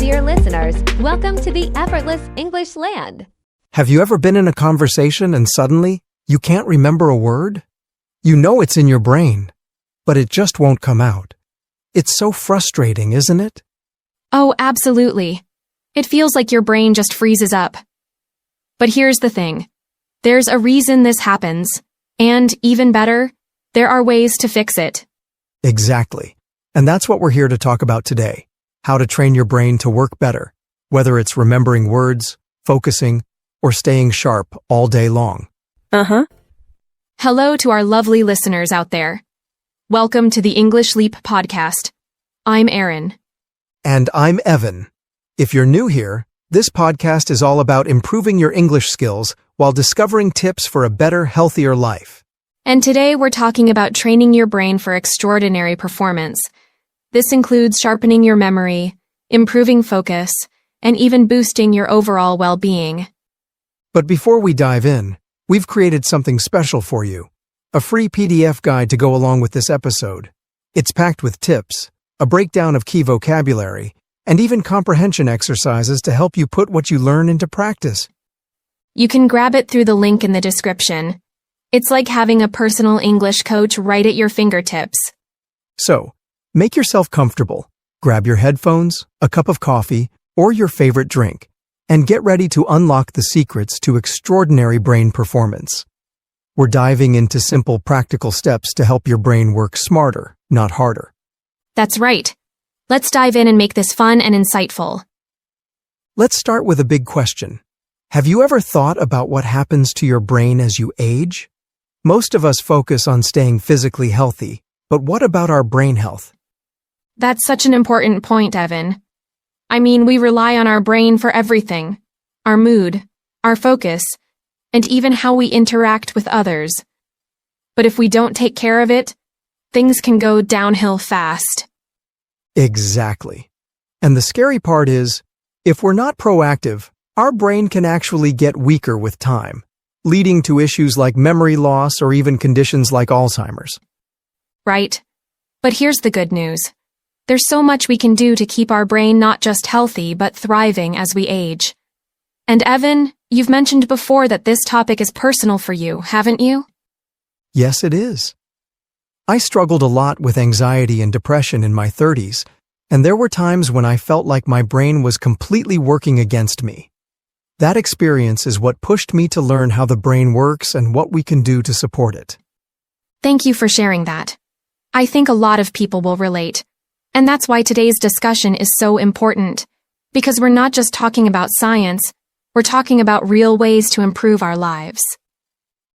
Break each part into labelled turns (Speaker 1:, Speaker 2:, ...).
Speaker 1: dear listeners. Welcome to the Effortless English Land.
Speaker 2: Have you ever been in a conversation and suddenly you can't remember a word? You know it's in your brain, but it just won't come out. It's so frustrating, isn't it?
Speaker 3: Oh, absolutely. It feels like your brain just freezes up. But here's the thing. There's a reason this happens, and even better, there are ways to fix it.
Speaker 2: Exactly. And that's what we're here to talk about today. How to train your brain to work better, whether it's remembering words, focusing, or staying sharp all day long.
Speaker 3: Hello to our lovely listeners out there. Welcome to the English Leap podcast. I'm Erin.
Speaker 2: And I'm Evan. If you're new here, this podcast is all about improving your English skills while discovering tips for a better, healthier life.
Speaker 3: And today we're talking about training your brain for extraordinary performance. This includes sharpening your memory, improving focus, and even boosting your overall well-being.
Speaker 2: But before we dive in, we've created something special for you. A free PDF guide to go along with this episode. It's packed with tips, a breakdown of key vocabulary, and even comprehension exercises to help you put what you learn into practice.
Speaker 3: You can grab it through the link in the description. It's like having a personal English coach right at your fingertips.
Speaker 2: So, make yourself comfortable. Grab your headphones, a cup of coffee, or your favorite drink, and get ready to unlock the secrets to extraordinary brain performance. We're diving into simple, practical steps to help your brain work smarter, not harder.
Speaker 3: That's right. Let's dive in and make this fun and insightful.
Speaker 2: Let's start with a big question. Have you ever thought about what happens to your brain as you age? Most of us focus on staying physically healthy, but what about our brain health?
Speaker 3: That's such an important point, Evan. I mean, we rely on our brain for everything. Our mood, our focus, and even how we interact with others. But if we don't take care of it, things can go downhill fast.
Speaker 2: Exactly. And the scary part is, if we're not proactive, our brain can actually get weaker with time, leading to issues like memory loss or even conditions like Alzheimer's.
Speaker 3: Right. But here's the good news. There's so much we can do to keep our brain not just healthy, but thriving as we age. And Evan, you've mentioned before that this topic is personal for you, haven't you?
Speaker 2: Yes, it is. I struggled a lot with anxiety and depression in my 30s, and there were times when I felt like my brain was completely working against me. That experience is what pushed me to learn how the brain works and what we can do to support it.
Speaker 3: Thank you for sharing that. I think a lot of people will relate. And that's why today's discussion is so important. Because we're not just talking about science, we're talking about real ways to improve our lives.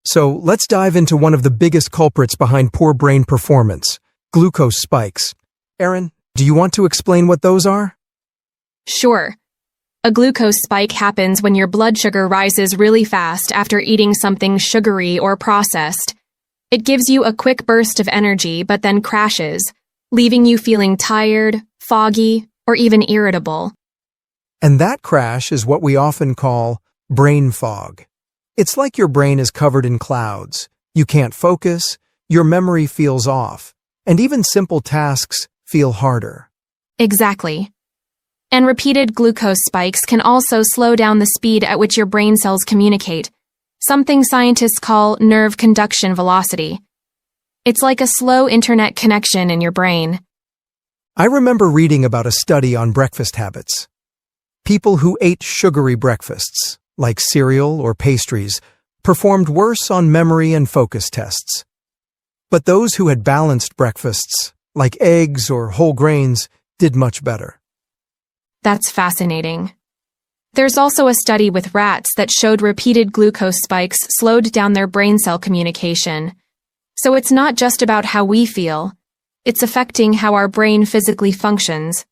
Speaker 2: So let's dive into one of the biggest culprits behind poor brain performance, glucose spikes. Erin, do you want to explain what those are?
Speaker 3: Sure. A glucose spike happens when your blood sugar rises really fast after eating something sugary or processed. It gives you a quick burst of energy but then crashes, leaving you feeling tired, foggy, or even irritable.
Speaker 2: And that crash is what we often call brain fog. It's like your brain is covered in clouds. You can't focus, your memory feels off, and even simple tasks feel harder.
Speaker 3: Exactly. And repeated glucose spikes can also slow down the speed at which your brain cells communicate, something scientists call nerve conduction velocity. It's like a slow internet connection in your brain.
Speaker 2: I remember reading about a study on breakfast habits. People who ate sugary breakfasts, like cereal or pastries, performed worse on memory and focus tests. But those who had balanced breakfasts, like eggs or whole grains, did much better.
Speaker 3: That's fascinating. There's also a study with rats that showed repeated glucose spikes slowed down their brain cell communication. So it's not just about how we feel, it's affecting how our brain physically functions.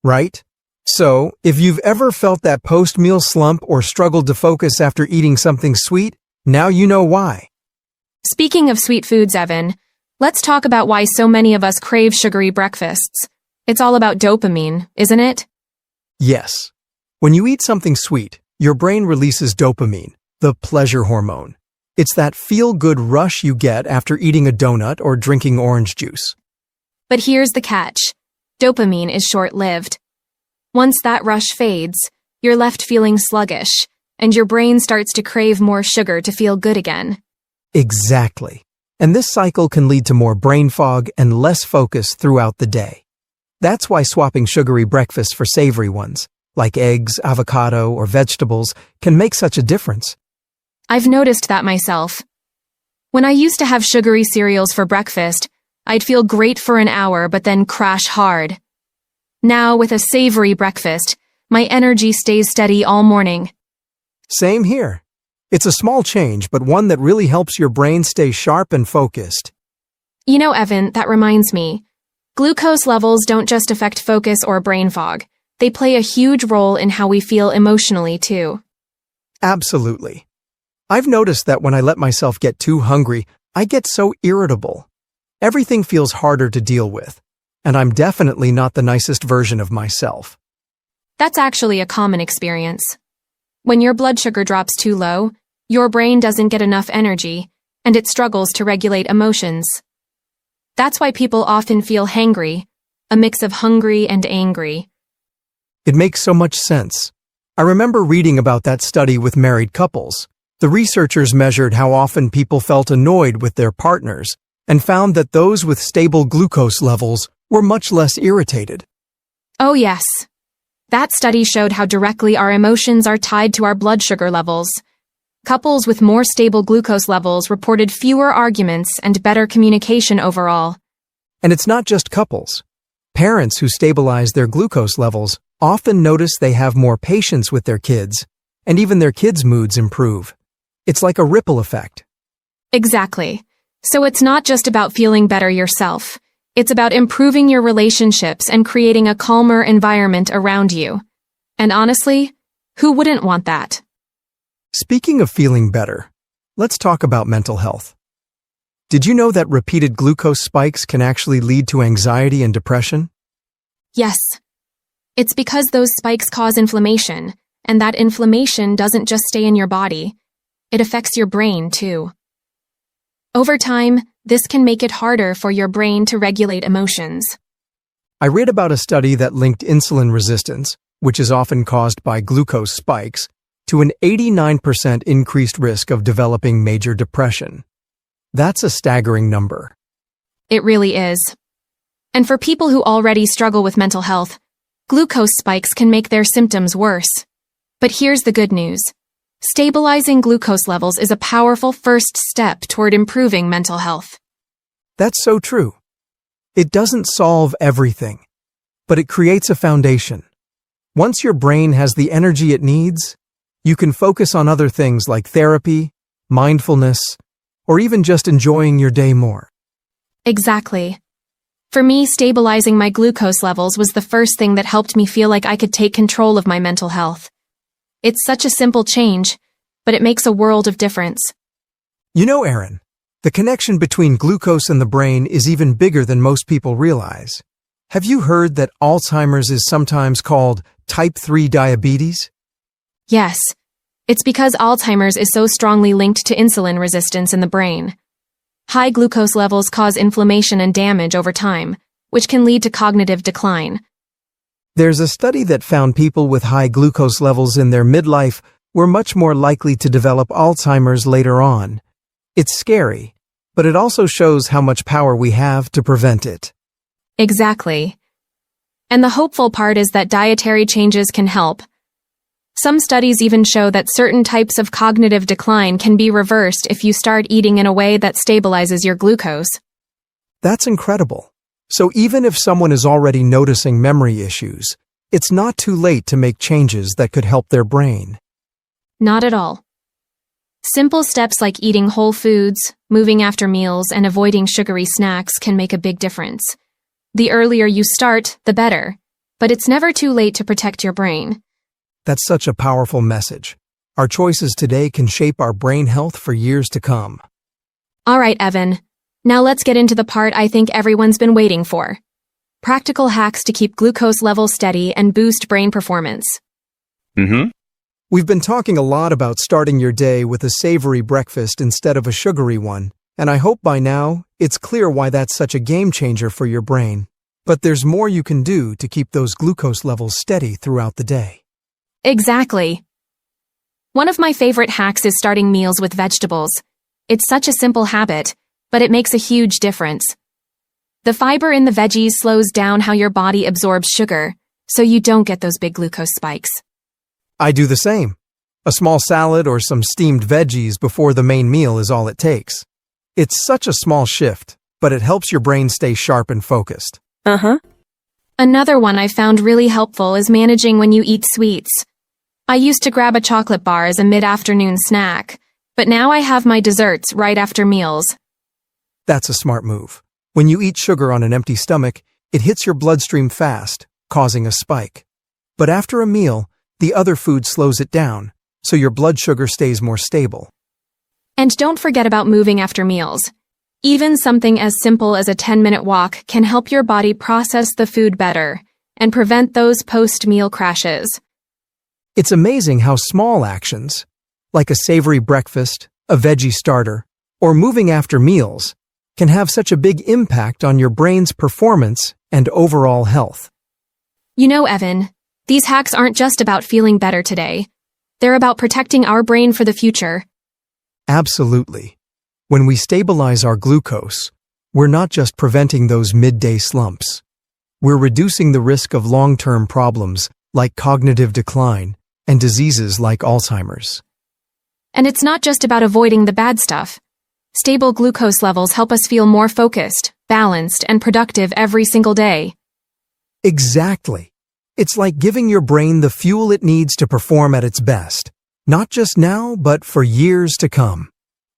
Speaker 2: Right? So, if you've ever felt that post-meal slump or struggled to focus after eating something sweet, now you know why.
Speaker 3: Speaking of sweet foods, Evan, let's talk about why so many of us crave sugary breakfasts. It's all about dopamine, isn't it?
Speaker 2: Yes. When you eat something sweet, your brain releases dopamine, the pleasure hormone. It's that feel-good rush you get after eating a donut or drinking orange juice.
Speaker 3: But here's the catch. Dopamine is short-lived. Once that rush fades, you're left feeling sluggish, and your brain starts to crave more sugar to feel good again.
Speaker 2: Exactly. And this cycle can lead to more brain fog and less focus throughout the day. That's why swapping sugary breakfasts for savory ones, like eggs, avocado, or vegetables, can make such a difference.
Speaker 3: I've noticed that myself. When I used to have sugary cereals for breakfast, I'd feel great for an hour but then crash hard. Now, with a savory breakfast, my energy stays steady all morning.
Speaker 2: Same here. It's a small change, but one that really helps your brain stay sharp and focused.
Speaker 3: You know, Evan, that reminds me. Glucose levels don't just affect focus or brain fog. They play a huge role in how we feel emotionally, too.
Speaker 2: Absolutely. I've noticed that when I let myself get too hungry, I get so irritable. Everything feels harder to deal with, and I'm definitely not the nicest version of myself.
Speaker 3: That's actually a common experience. When your blood sugar drops too low, your brain doesn't get enough energy, and it struggles to regulate emotions. That's why people often feel hangry, a mix of hungry and angry.
Speaker 2: It makes so much sense. I remember reading about that study with married couples. The researchers measured how often people felt annoyed with their partners and found that those with stable glucose levels were much less irritated.
Speaker 3: Oh yes. That study showed how directly our emotions are tied to our blood sugar levels. Couples with more stable glucose levels reported fewer arguments and better communication overall.
Speaker 2: And it's not just couples. Parents who stabilize their glucose levels often notice they have more patience with their kids, and even their kids' moods improve. It's like a ripple effect.
Speaker 3: Exactly. So it's not just about feeling better yourself. It's about improving your relationships and creating a calmer environment around you. And honestly, who wouldn't want that?
Speaker 2: Speaking of feeling better, let's talk about mental health. Did you know that repeated glucose spikes can actually lead to anxiety and depression?
Speaker 3: Yes. It's because those spikes cause inflammation, and that inflammation doesn't just stay in your body. It affects your brain, too. Over time, this can make it harder for your brain to regulate emotions.
Speaker 2: I read about a study that linked insulin resistance, which is often caused by glucose spikes, to an 89% increased risk of developing major depression. That's a staggering number.
Speaker 3: It really is. And for people who already struggle with mental health, glucose spikes can make their symptoms worse. But here's the good news. Stabilizing glucose levels is a powerful first step toward improving mental health.
Speaker 2: That's so true. It doesn't solve everything, but it creates a foundation. Once your brain has the energy it needs, you can focus on other things like therapy, mindfulness, or even just enjoying your day more.
Speaker 3: Exactly. For me, stabilizing my glucose levels was the first thing that helped me feel like I could take control of my mental health. It's such a simple change, but it makes a world of difference.
Speaker 2: You know, Aaron, the connection between glucose and the brain is even bigger than most people realize. Have you heard that Alzheimer's is sometimes called type 3 diabetes?
Speaker 3: Yes. It's because Alzheimer's is so strongly linked to insulin resistance in the brain. High glucose levels cause inflammation and damage over time, which can lead to cognitive decline.
Speaker 2: There's a study that found people with high glucose levels in their midlife were much more likely to develop Alzheimer's later on. It's scary, but it also shows how much power we have to prevent it.
Speaker 3: Exactly. And the hopeful part is that dietary changes can help. Some studies even show that certain types of cognitive decline can be reversed if you start eating in a way that stabilizes your glucose.
Speaker 2: That's incredible. So even if someone is already noticing memory issues, it's not too late to make changes that could help their brain.
Speaker 3: Not at all. Simple steps like eating whole foods, moving after meals, and avoiding sugary snacks can make a big difference. The earlier you start, the better. But it's never too late to protect your brain.
Speaker 2: That's such a powerful message. Our choices today can shape our brain health for years to come.
Speaker 3: All right, Evan. Now let's get into the part I think everyone's been waiting for. Practical hacks to keep glucose levels steady and boost brain performance.
Speaker 2: We've been talking a lot about starting your day with a savory breakfast instead of a sugary one, and I hope by now it's clear why that's such a game changer for your brain. But there's more you can do to keep those glucose levels steady throughout the day.
Speaker 3: Exactly. One of my favorite hacks is starting meals with vegetables. It's such a simple habit, but it makes a huge difference. The fiber in the veggies slows down how your body absorbs sugar, so you don't get those big glucose spikes.
Speaker 2: I do the same. A small salad or some steamed veggies before the main meal is all it takes. It's such a small shift, but it helps your brain stay sharp and focused.
Speaker 3: Another one I found really helpful is managing when you eat sweets. I used to grab a chocolate bar as a mid-afternoon snack, but now I have my desserts right after meals.
Speaker 2: That's a smart move. When you eat sugar on an empty stomach, it hits your bloodstream fast, causing a spike. But after a meal, the other food slows it down, so your blood sugar stays more stable.
Speaker 3: And don't forget about moving after meals. Even something as simple as a 10-minute walk can help your body process the food better and prevent those post-meal crashes.
Speaker 2: It's amazing how small actions, like a savory breakfast, a veggie starter, or moving after meals, can have such a big impact on your brain's performance and overall health.
Speaker 3: You know, Evan, these hacks aren't just about feeling better today. They're about protecting our brain for the future.
Speaker 2: Absolutely. When we stabilize our glucose, we're not just preventing those midday slumps. We're reducing the risk of long-term problems like cognitive decline and diseases like Alzheimer's.
Speaker 3: And it's not just about avoiding the bad stuff. Stable glucose levels help us feel more focused, balanced, and productive every single day.
Speaker 2: Exactly. It's like giving your brain the fuel it needs to perform at its best, not just now, but for years to come.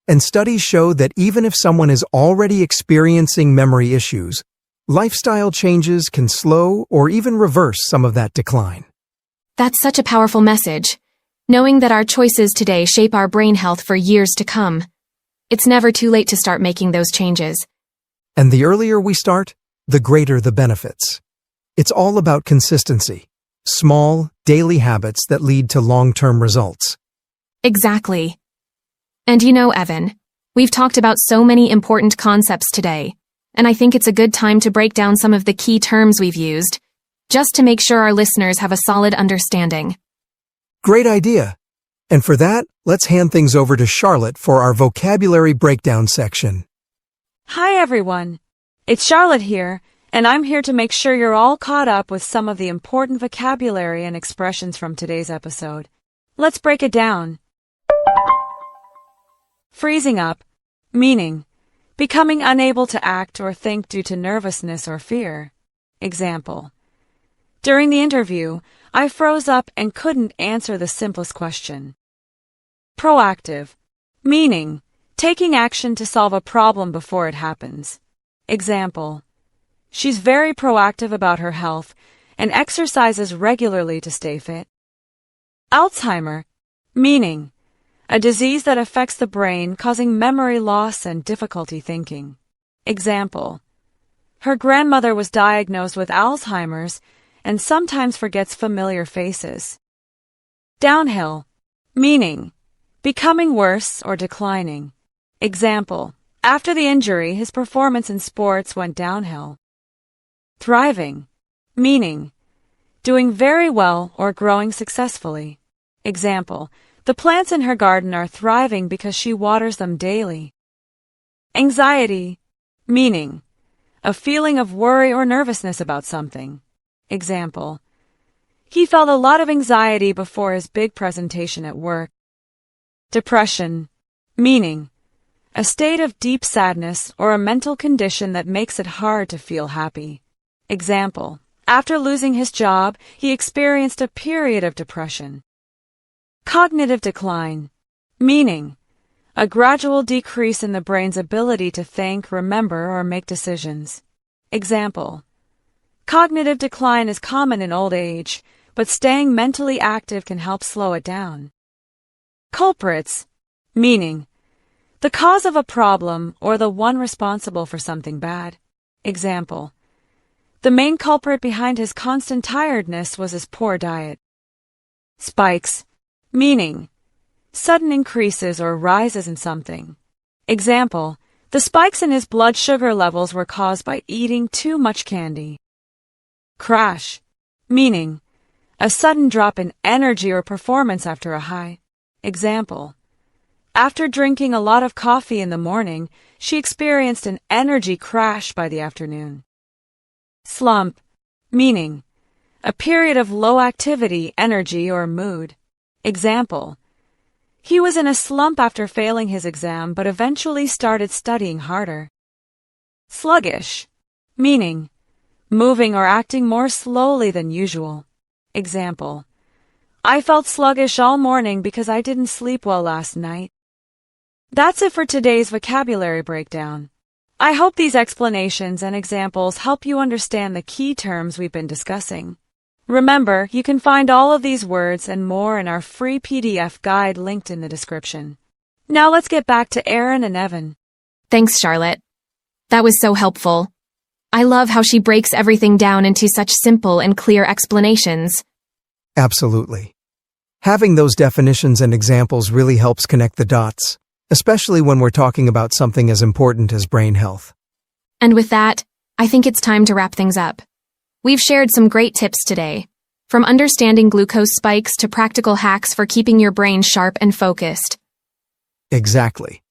Speaker 2: And studies show that even if someone is already experiencing memory issues, lifestyle changes can slow or even reverse some of that decline.
Speaker 3: That's such a powerful message. Knowing that our choices today shape our brain health for years to come. It's never too late to start making those changes.
Speaker 2: And the earlier we start, the greater the benefits. It's all about consistency, small, daily habits that lead to long-term results.
Speaker 3: Exactly. And you know, Evan, we've talked about so many important concepts today, and I think it's a good time to break down some of the key terms we've used, just to make sure our listeners have a solid understanding.
Speaker 2: Great idea. And for that, let's hand things over to Charlotte for our vocabulary breakdown section.
Speaker 4: Hi everyone, it's Charlotte here, and I'm here to make sure you're all caught up with some of the important vocabulary and expressions from today's episode. Let's break it down. Freezing up, meaning becoming unable to act or think due to nervousness or fear. Example: during the interview, I froze up and couldn't answer the simplest question. Proactive, meaning taking action to solve a problem before it happens. Example: she's very proactive about her health and exercises regularly to stay fit. Alzheimer, meaning a disease that affects the brain, causing memory loss and difficulty thinking. Example: her grandmother was diagnosed with Alzheimer's and sometimes forgets familiar faces. Downhill, meaning becoming worse or declining. Example: after the injury, his performance in sports went downhill. Thriving, meaning doing very well or growing successfully. Example: the plants in her garden are thriving because she waters them daily. Anxiety, meaning a feeling of worry or nervousness about something. Example: he felt a lot of anxiety before his big presentation at work. Depression, meaning a state of deep sadness or a mental condition that makes it hard to feel happy. Example: after losing his job, he experienced a period of depression. Cognitive decline, meaning a gradual decrease in the brain's ability to think, remember, or make decisions. Example: cognitive decline is common in old age, but staying mentally active can help slow it down. Culprits, meaning the cause of a problem or the one responsible for something bad. Example: the main culprit behind his constant tiredness was his poor diet. Spikes, meaning sudden increases or rises in something. Example: the spikes in his blood sugar levels were caused by eating too much candy. Crash, meaning a sudden drop in energy or performance after a high. Example: after drinking a lot of coffee in the morning, she experienced an energy crash by the afternoon. Slump, meaning a period of low activity, energy, or mood. Example: he was in a slump after failing his exam but eventually started studying harder. Sluggish, meaning moving or acting more slowly than usual. Example: I felt sluggish all morning because I didn't sleep well last night. That's it for today's vocabulary breakdown. I hope these explanations and examples help you understand the key terms we've been discussing. Remember, you can find all of these words and more in our free PDF guide linked in the description. Now let's get back to Erin and Evan.
Speaker 3: Thanks, Charlotte. That was so helpful. I love how she breaks everything down into such simple and clear explanations.
Speaker 2: Absolutely. Having those definitions and examples really helps connect the dots, especially when we're talking about something as important as brain health.
Speaker 3: And with that, I think it's time to wrap things up. We've shared some great tips today, from understanding glucose spikes to practical hacks for keeping your brain sharp and focused.
Speaker 2: Exactly.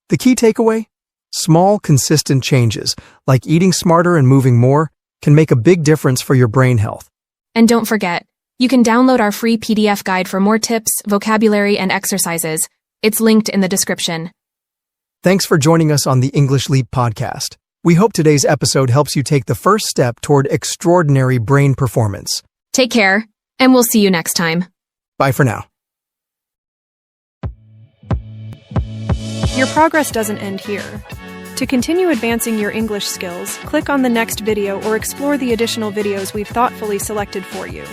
Speaker 2: The key takeaway? Small, consistent changes, like eating smarter and moving more, can make a big difference for your brain health.
Speaker 3: And don't forget, you can download our free PDF guide for more tips, vocabulary, and exercises. It's linked in the description.
Speaker 2: Thanks for joining us on the English Leap podcast. We hope today's episode helps you take the first step toward extraordinary brain performance.
Speaker 3: Take care, and we'll see you next time.
Speaker 2: Bye for now.
Speaker 5: Your progress doesn't end here. To continue advancing your English skills, click on the next video or explore the additional videos we've thoughtfully selected for you.